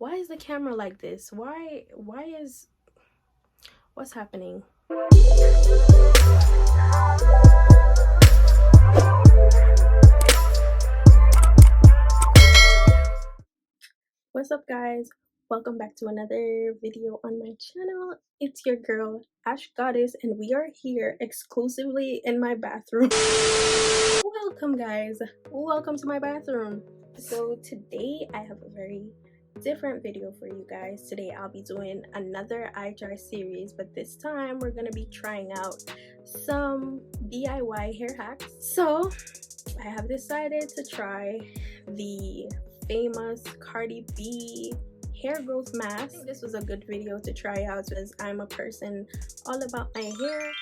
Why is the camera like this? What's happening? What's up, guys? Welcome back to another video on my channel. It's your girl Ash Goddess, and we are here exclusively in my bathroom. Welcome, guys. Welcome to my bathroom. So today I have a very different video for you guys. Today I'll be doing another eye dry series, but this time we're gonna be trying out some DIY hair hacks. So I have decided to try the famous Cardi B hair growth mask. I think this was a good video to try out because I'm a person all about my hair.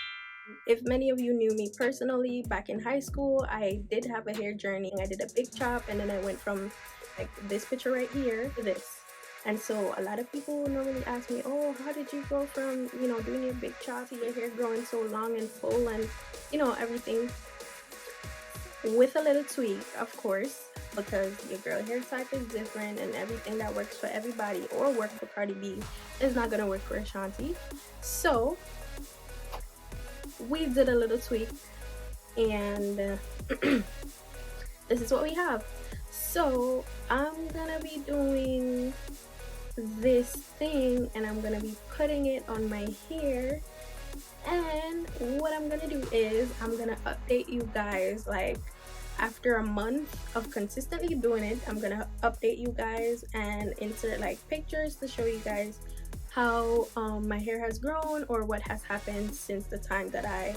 If many of you knew me personally, back in high school I did have a hair journey. I did a big chop, and then I went from like this picture right here to this. And so a lot of people normally ask me, oh, how did you go from, you know, doing your big chop to your hair growing so long and full and, you know, everything. With a little tweak, of course, because your girl hair type is different, and everything that works for everybody or works for Cardi B is not gonna work for Ashanti. So we did a little tweak, and this is what we have. So I'm gonna be doing this thing, and I'm gonna be putting it on my hair. And what I'm gonna do is I'm gonna update you guys, like after a month of consistently doing it. I'm gonna update you guys and insert like pictures to show you guys how my hair has grown or what has happened since the time that I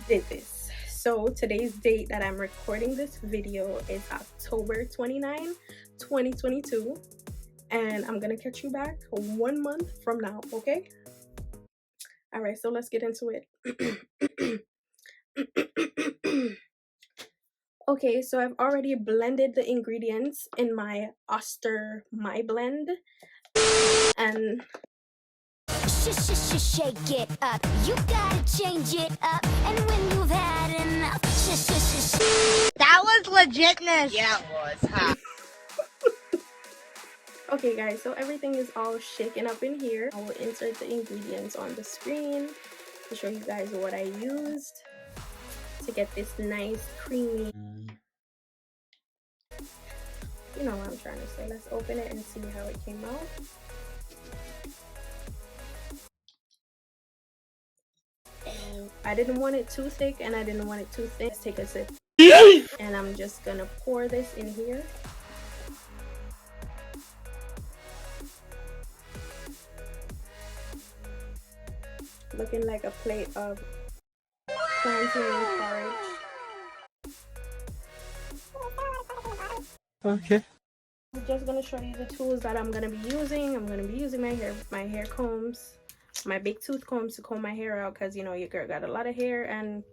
did this. So today's date that I'm recording this video is October 29, 2022, and I'm gonna catch you back 1 month from now, okay? All right, so let's get into it. Okay, so I've already blended the ingredients in my My blend, and shake it up. You gotta change it up. And when you've had enough, that was legitness. Yeah, it was, huh? Okay, guys, so everything is all shaken up in here. I will insert the ingredients on the screen to show you guys what I used to get this nice creamy, you know what I'm trying to say. Let's open it and see how it came out. And I didn't want it too thick and I didn't want it too thin. Let's take a sip. And I'm just gonna pour this in here. Looking like a plate of plantain porridge. Okay. I'm just gonna show you the tools that I'm gonna be using. I'm gonna be using my hair combs, my big tooth combs to comb my hair out, because you know your girl got a lot of hair. And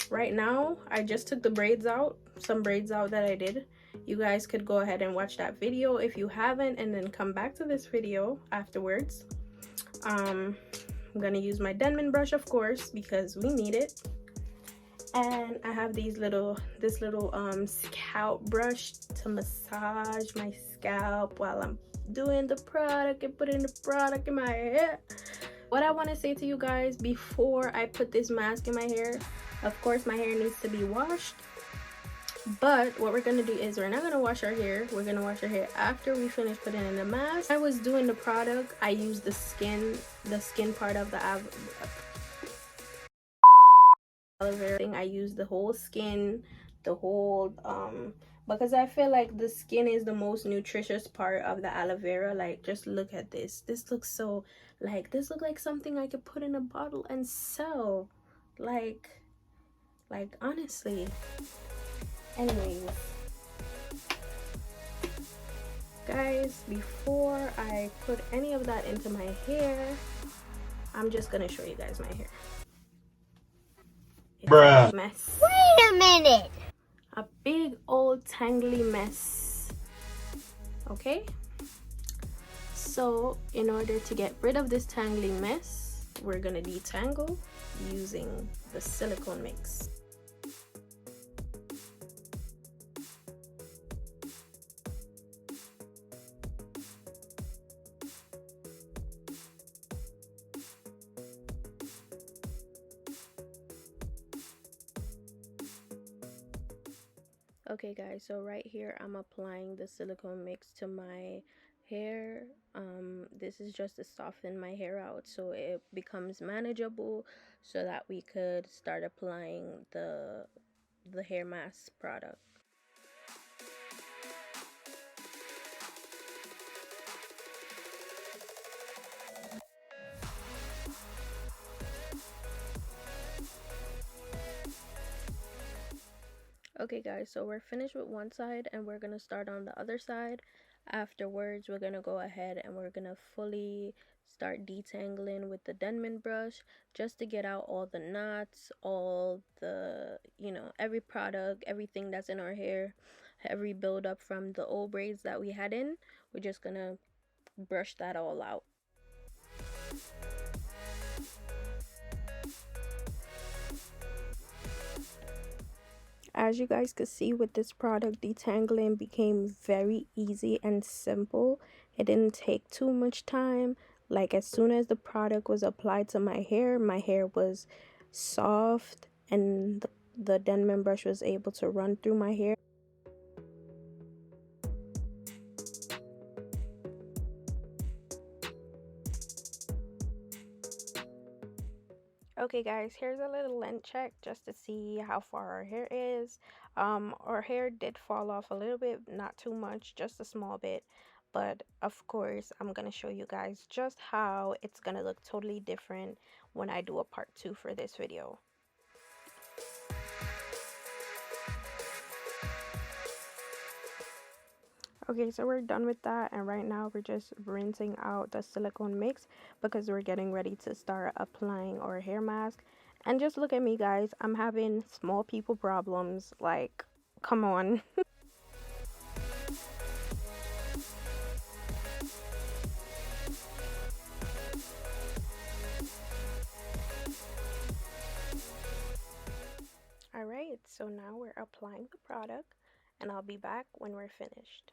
right now I just took the braids out, some braids out that I did. You guys could go ahead and watch that video if you haven't, and then come back to this video afterwards. I'm gonna use my Denman brush, of course, because we need it. And I have this little scalp brush to massage my scalp while I'm doing the product and putting the product in my hair. What I want to say to you guys before I put this mask in my hair, of course my hair needs to be washed, but what we're gonna do is we're not gonna wash our hair. We're gonna wash our hair after we finish putting in the mask. I was doing the product, I used the skin part of the aloe vera thing. I use the whole skin, the whole because I feel like the skin is the most nutritious part of the aloe vera. Like, just look at this. This looks so like, this looks like something I could put in a bottle and sell. Like honestly. Anyways, guys, before I put any of that into my hair, I'm just gonna show you guys my hair. Bruh. Mess. Wait a minute. A big old tangly mess. Okay, so in order to get rid of this tangly mess, we're gonna detangle using the silicone mix. Okay guys, so right here I'm applying the silicone mix to my hair. This is just to soften my hair out so it becomes manageable, so that we could start applying the hair mask product. Okay guys, so we're finished with one side and we're gonna start on the other side. Afterwards, we're gonna go ahead and we're gonna fully start detangling with the Denman brush, just to get out all the knots, all the, every product, everything that's in our hair, every buildup from the old braids that we had in. We're just gonna brush that all out. As you guys could see with this product, detangling became very easy and simple. It didn't take too much time. Like, as soon as the product was applied to my hair was soft, and the Denman brush was able to run through my hair. Okay guys, here's a little length check just to see how far our hair is. Our hair did fall off a little bit, not too much, just a small bit. But of course, I'm gonna show you guys just how it's gonna look totally different when I do a part 2 for this video. Okay, so we're done with that, and right now we're just rinsing out the silicone mix because we're getting ready to start applying our hair mask. And just look at me guys, I'm having small people problems, like, come on. Alright, so now we're applying the product, and I'll be back when we're finished.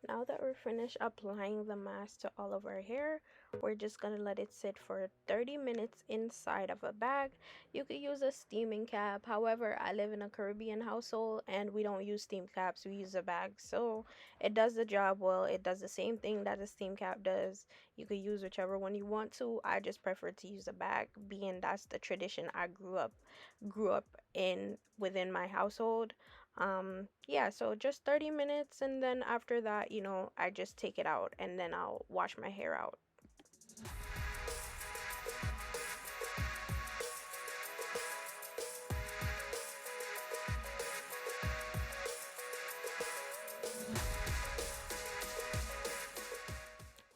Now that we're finished applying the mask to all of our hair, we're just gonna let it sit for 30 minutes inside of a bag. You could use a steaming cap. However, I live in a Caribbean household and we don't use steam caps, we use a bag. So it does the job well. It does the same thing that a steam cap does. You could use whichever one you want to. I just prefer to use a bag, being that's the tradition I grew up in within my household. Yeah, so just 30 minutes, and then after that, I just take it out and then I'll wash my hair out.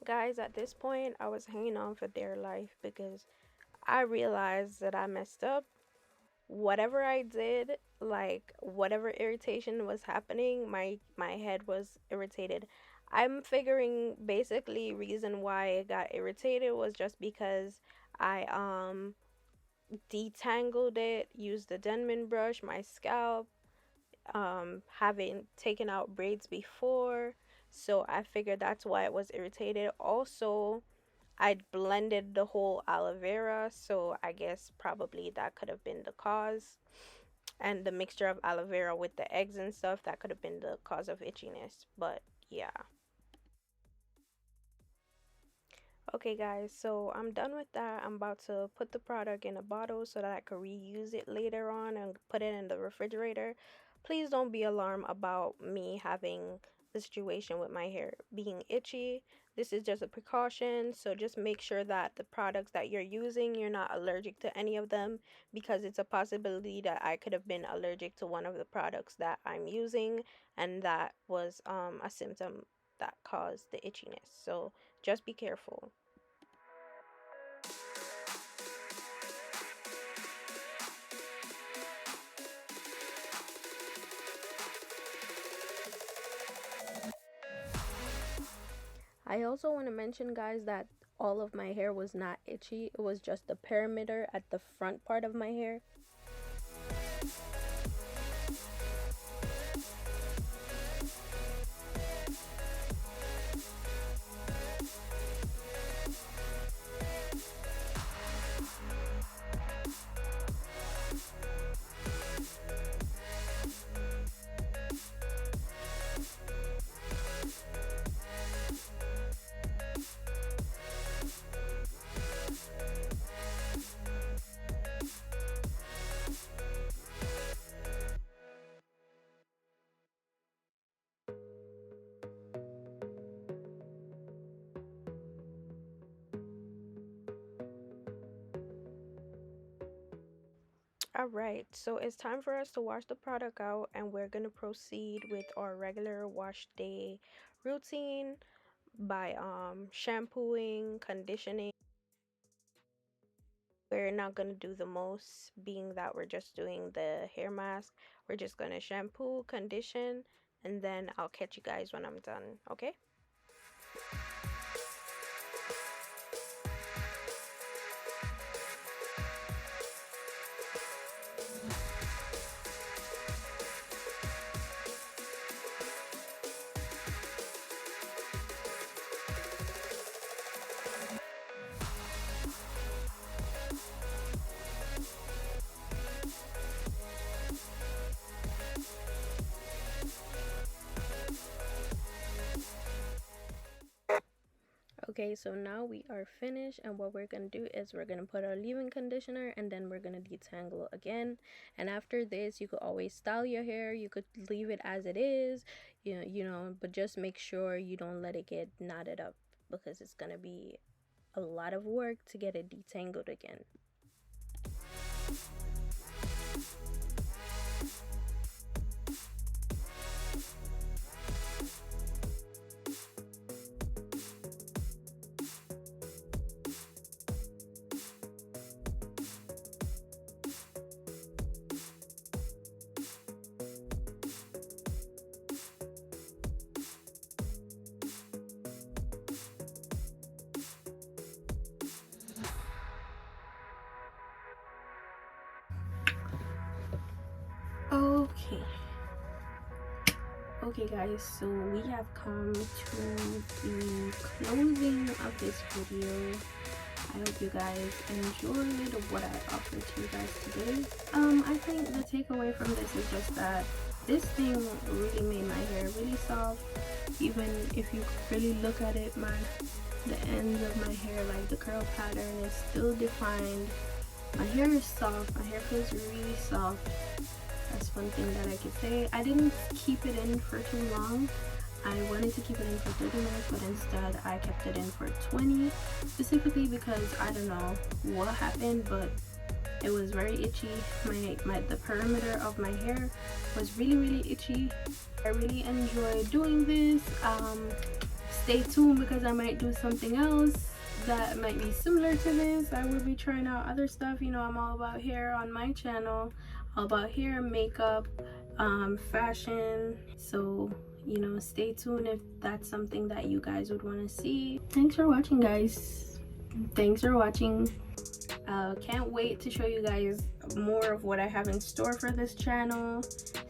Guys, at this point I was hanging on for dear life because I realized that I messed up. Whatever I did, like whatever irritation was happening, my head was irritated. I'm figuring basically reason why it got irritated was just because I detangled it, used the Denman brush, my scalp, having taken out braids before, so I figured that's why it was irritated. Also, I blended the whole aloe vera, so I guess probably that could have been the cause. And the mixture of aloe vera with the eggs and stuff, that could have been the cause of itchiness. But yeah. Okay guys, so I'm done with that. I'm about to put the product in a bottle so that I could reuse it later on and put it in the refrigerator. Please don't be alarmed about me having the situation with my hair being itchy. This is just a precaution, so just make sure that the products that you're using, you're not allergic to any of them, because it's a possibility that I could have been allergic to one of the products that I'm using, and that was a symptom that caused the itchiness. So just be careful. I also want to mention, guys, that all of my hair was not itchy. It was just the perimeter at the front part of my hair. Alright, so it's time for us to wash the product out, and we're going to proceed with our regular wash day routine by shampooing, conditioning. We're not going to do the most, being that we're just doing the hair mask. We're just going to shampoo, condition, and then I'll catch you guys when I'm done, okay? Okay, so now we are finished, and what we're going to do is we're going to put our leave-in conditioner, and then we're going to detangle again. And after this, you could always style your hair. You could leave it as it is, but just make sure you don't let it get knotted up, because it's going to be a lot of work to get it detangled again. Okay guys, so we have come to the closing of this video. I hope you guys enjoyed what I offered to you guys today. I think the takeaway from this is just that this thing really made my hair really soft. Even if you really look at it, the ends of my hair, like the curl pattern, is still defined. My hair is soft. My hair feels really soft. That's one thing that I could say. I didn't keep it in for too long. I wanted to keep it in for 30 minutes, but instead I kept it in for 20, specifically because I don't know what happened, but it was very itchy. The perimeter of my hair was really itchy. I really enjoyed doing this. Stay tuned, because I might do something else that might be similar to this. I will be trying out other stuff. I'm all about hair on my channel, all about hair, makeup, fashion. So you know, stay tuned if that's something that you guys would want to see. Thanks for watching, guys. Thanks for watching. Can't wait to show you guys more of what I have in store for this channel.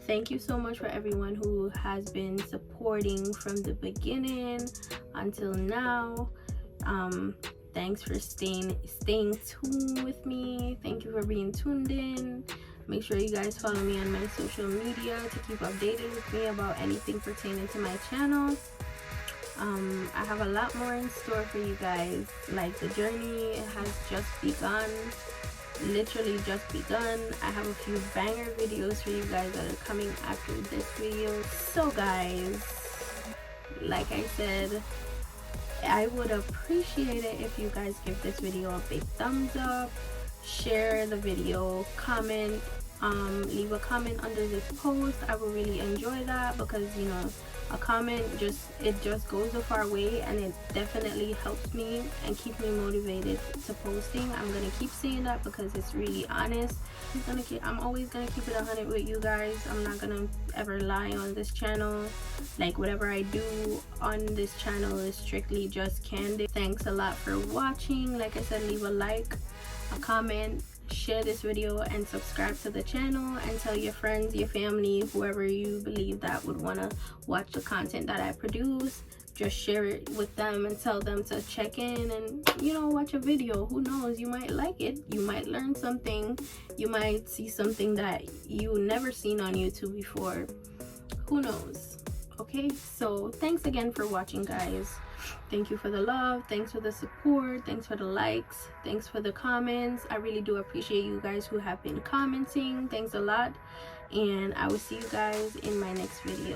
Thank you so much for everyone who has been supporting from the beginning until now. Thanks for staying tuned with me. Thank you for being tuned in. Make sure you guys follow me on my social media to keep updated with me about anything pertaining to my channel. I have a lot more in store for you guys. Like, the journey has just begun, literally just begun. I have a few banger videos for you guys that are coming after this video. So guys, like I said, I would appreciate it if you guys give this video a big thumbs up, share the video, comment, leave a comment under this post. I will really enjoy that, because you know, a comment just goes a far way, and it definitely helps me and keep me motivated to posting. I'm gonna keep saying that because it's really honest. I'm always gonna keep it 100 with you guys. I'm not gonna ever lie on this channel. Like, whatever I do on this channel is strictly just candid. Thanks a lot for watching. Like I said, leave a like, a comment, share this video, and subscribe to the channel, and tell your friends, your family, whoever you believe that would want to watch the content that I produce. Just share it with them and tell them to check in and, you know, watch a video. Who knows, you might like it, you might learn something, you might see something that you never seen on YouTube before. Who knows? Okay, so thanks again for watching, guys. Thank you for the love, thanks for the support, thanks for the likes, thanks for the comments. I really do appreciate you guys who have been commenting. Thanks a lot, and I will see you guys in my next video.